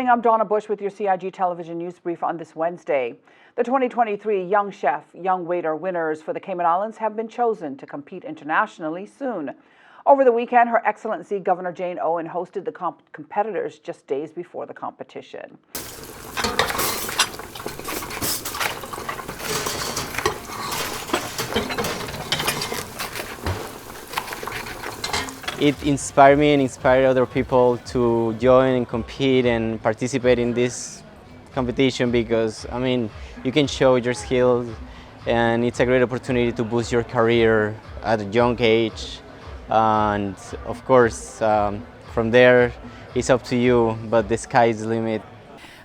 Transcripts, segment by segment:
evening, I'm Donna Bush with your CIG television news brief on this Wednesday. The 2023 Young Chef, Young Waiter winners for the Cayman Islands have been chosen to compete internationally soon. Over the weekend, Her Excellency Governor Jane Owen hosted the competitors just days before the competition. It inspired me and inspired other people to join and compete and participate in this competition because, you can show your skills and it's a great opportunity to boost your career at a young age. And of course, from there, it's up to you, but the sky is the limit.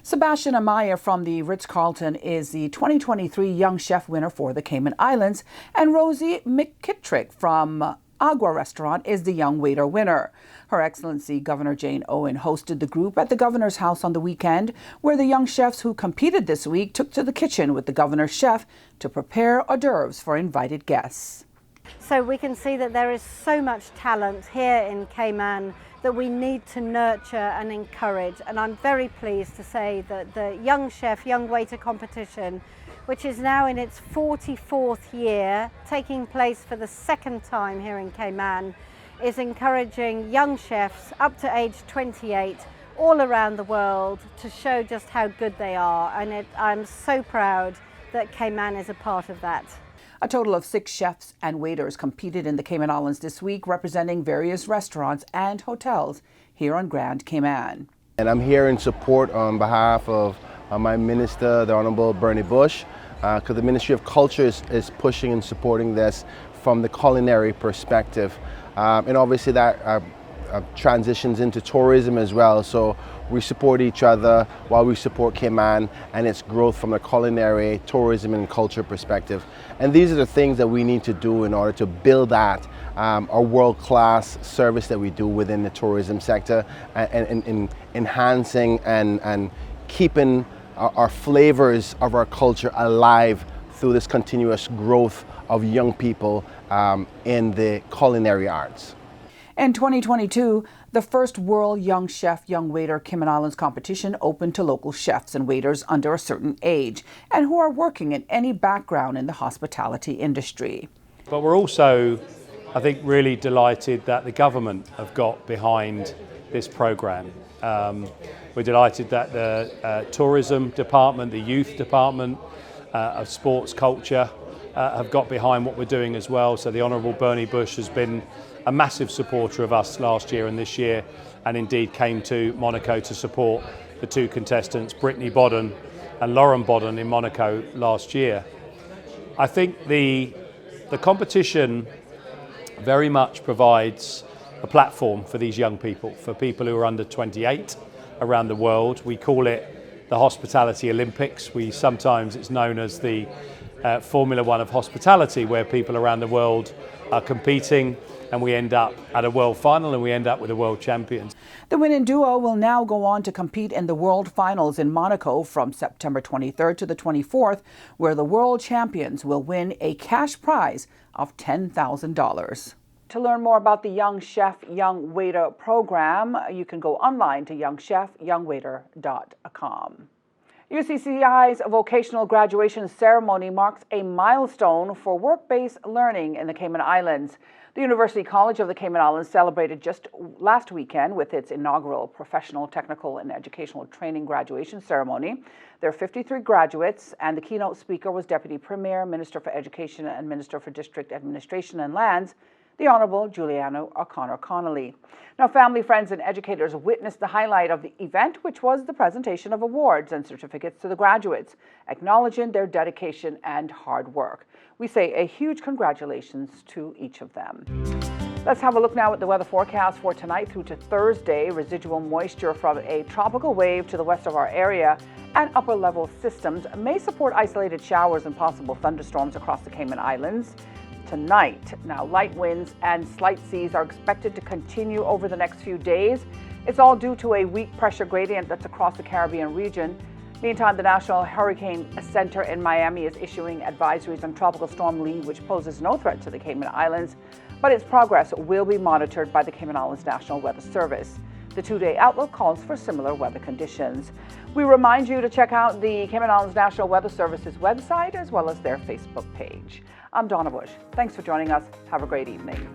Sebastian Amaya from the Ritz-Carlton is the 2023 Young Chef winner for the Cayman Islands, and Rosie McKittrick from Agua Restaurant is the Young Waiter winner. Her Excellency Governor Jane Owen hosted the group at the Governor's house on the weekend, where the young chefs who competed this week took to the kitchen with the Governor's chef to prepare hors d'oeuvres for invited guests. So we can see that there is so much talent here in Cayman that we need to nurture and encourage. And I'm very pleased to say that the Young Chef, Young Waiter competition, which is now in its 44th year, taking place for the second time here in Cayman, is encouraging young chefs up to age 28 all around the world to show just how good they are. And I'm so proud that Cayman is a part of that. A total of 6 chefs and waiters competed in the Cayman Islands this week, representing various restaurants and hotels here on Grand Cayman. And I'm here in support on behalf of my minister, the Honorable Bernie Bush, because the Ministry of Culture is pushing and supporting this from the culinary perspective. And obviously that transitions into tourism as well. So we support each other while we support Cayman and its growth from a culinary, tourism and culture perspective. And these are the things that we need to do in order to build that a world-class service that we do within the tourism sector, and in enhancing and keeping our flavors of our culture alive through this continuous growth of young people in the culinary arts. In 2022, the first World Young Chef, Young Waiter Cayman Islands competition opened to local chefs and waiters under a certain age and who are working in any background in the hospitality industry. But we're also, I think, really delighted that the government have got behind this programme. We're delighted that the tourism department, the youth department of sports culture have got behind what we're doing as well. So the Honourable Bernie Bush has been a massive supporter of us last year and this year, and indeed came to Monaco to support the 2 contestants, Brittany Bodden and Lauren Bodden, in Monaco last year. I think the competition very much provides a platform for these young people, for people who are under 28 around the world. We call it the Hospitality Olympics. Sometimes it's known as the Formula One of hospitality, where people around the world are competing, and we end up at a world final and we end up with the world champions. The winning duo will now go on to compete in the World Finals in Monaco from September 23rd to the 24th, where the world champions will win a cash prize of $10,000. To learn more about the Young Chef, Young Waiter program, you can go online to youngchefyoungwaiter.com. UCCI's Vocational graduation ceremony marks a milestone for work-based learning in the Cayman Islands. The University College of the Cayman Islands celebrated just last weekend with its inaugural Professional, Technical and Educational Training graduation ceremony. There are 53 graduates, and the keynote speaker was Deputy Premier, Minister for Education and Minister for District Administration and Lands, the Honourable Juliana O'Connor Connolly. Now, family, friends and educators witnessed the highlight of the event, which was the presentation of awards and certificates to the graduates, acknowledging their dedication and hard work. We say a huge congratulations to each of them. Let's have a look now at the weather forecast for tonight through to Thursday. Residual moisture from a tropical wave to the west of our area and upper level systems may support isolated showers and possible thunderstorms across the Cayman Islands tonight. Now, light winds and slight seas are expected to continue over the next few days. It's all due to a weak pressure gradient that's across the Caribbean region. Meantime, the National Hurricane Center in Miami is issuing advisories on Tropical Storm Lee, which poses no threat to the Cayman Islands, but its progress will be monitored by the Cayman Islands National Weather Service. The 2-day outlook calls for similar weather conditions. We remind you to check out the Cayman Islands National Weather Service's website as well as their Facebook page. I'm Donna Bush. Thanks for joining us. Have a great evening.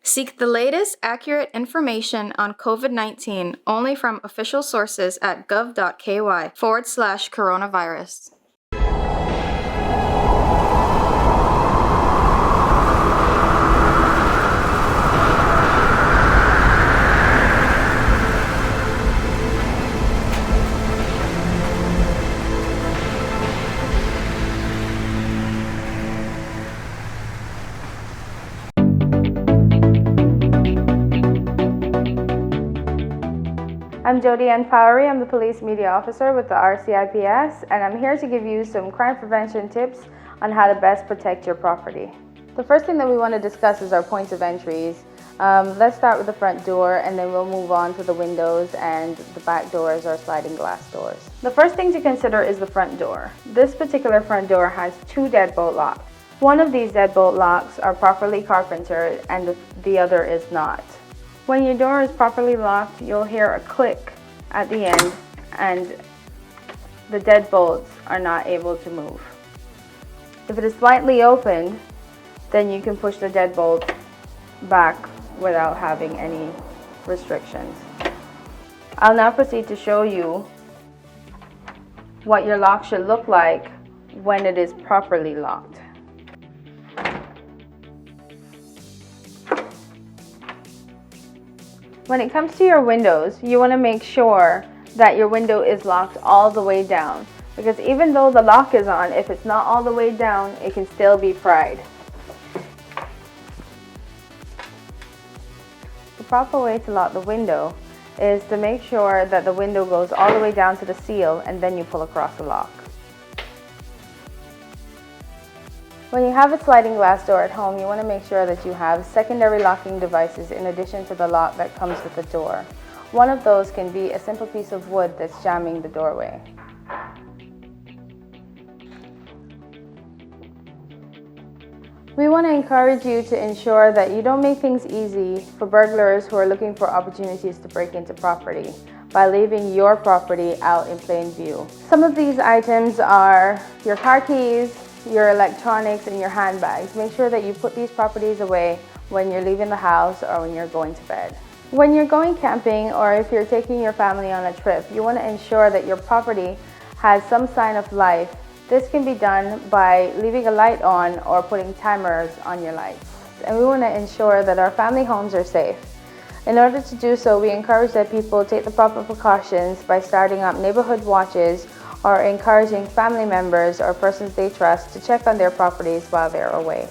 Seek the latest, accurate information on COVID-19 only from official sources at gov.ky/coronavirus. I'm Jody Ann Fowry. I'm the Police Media Officer with the RCIPS, and I'm here to give you some crime prevention tips on how to best protect your property. The first thing that we want to discuss is our points of entries. Let's start with the front door, and then we'll move on to the windows and the back doors or sliding glass doors. The first thing to consider is the front door. This particular front door has 2 deadbolt locks. One of these deadbolt locks are properly carpentered and the other is not. When your door is properly locked, you'll hear a click at the end and the deadbolts are not able to move. If it is slightly opened, then you can push the deadbolt back without having any restrictions. I'll now proceed to show you what your lock should look like when it is properly locked. When it comes to your windows, you want to make sure that your window is locked all the way down, because even though the lock is on, if it's not all the way down, it can still be pried. The proper way to lock the window is to make sure that the window goes all the way down to the seal and then you pull across the lock. When you have a sliding glass door at home, you want to make sure that you have secondary locking devices in addition to the lock that comes with the door. One of those can be a simple piece of wood that's jamming the doorway. We want to encourage you to ensure that you don't make things easy for burglars who are looking for opportunities to break into property by leaving your property out in plain view. Some of these items are your car keys, your electronics, and your handbags. Make sure that you put these properties away when you're leaving the house or when you're going to bed. When you're going camping or if you're taking your family on a trip, you want to ensure that your property has some sign of life. This can be done by leaving a light on or putting timers on your lights. And we want to ensure that our family homes are safe. In order to do so, we encourage that people take the proper precautions by starting up neighborhood watches or encouraging family members or persons they trust to check on their properties while they're away.